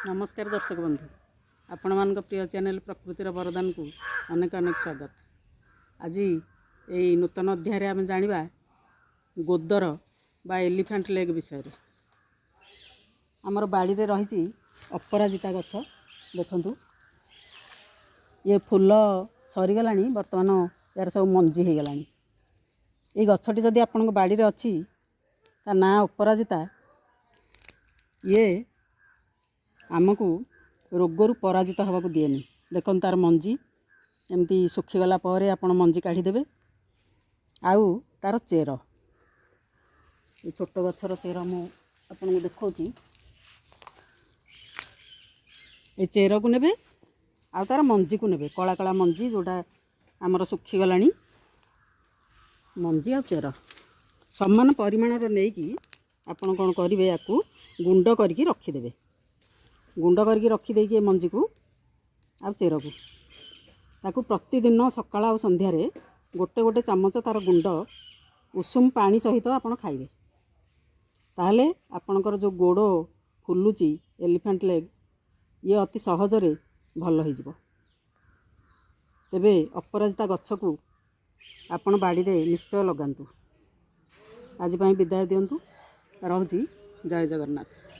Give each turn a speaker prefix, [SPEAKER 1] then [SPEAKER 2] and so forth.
[SPEAKER 1] नमस्कार दर्शक बंधु आपण मान प्रिय चैनल प्रकृतिर वरदान को अनेक अनेक स्वागत। आज यही नूतन अध्याय आम जाना गोदर बा एलिफेंट लेग विषय। आमर बाड़ी रे रही अपराजिता गछ देखु ये फूल सरीगला बर्तमान यार सब मंजी हो गला। ये गछटी जदि आपण बाड़ी रे अच्छी ता ना अपराजिता ये आमको रोगरु पराजित हवा को दिएनी। देखो तार मंजी एमती सुखीगला आपण मंजी काढ़ीदेवे। आउ तार चेर ये छोट गछर चेर मु आपन को देखौची। ये चेर को नेबे आउ तार मंजी को नेबे कला कला मंजी जोटा आमर सुखीगलानी मंजी आ चेर समान परिमाण नहीं आपन कौन करेंगे या गुंड करके रखीदेवे। गुंड करके रखीदे मंजी को आ चेर को ताकू प्रतिदिन सकाळ आ संध्यार गोटे गोटे चामच तार गुंड उषुम पानी सहित आपन खाइबे। ताहले आपणकर जो गोड़ फुलुची एलिफेंट लेग ये अति सहजरे भल हो जिवो। तेबे अपराजिता गछ को आपण बाड़ी रे निश्चय लगांतु। आज विदाय दिंतु। रहुची जय जगन्नाथ।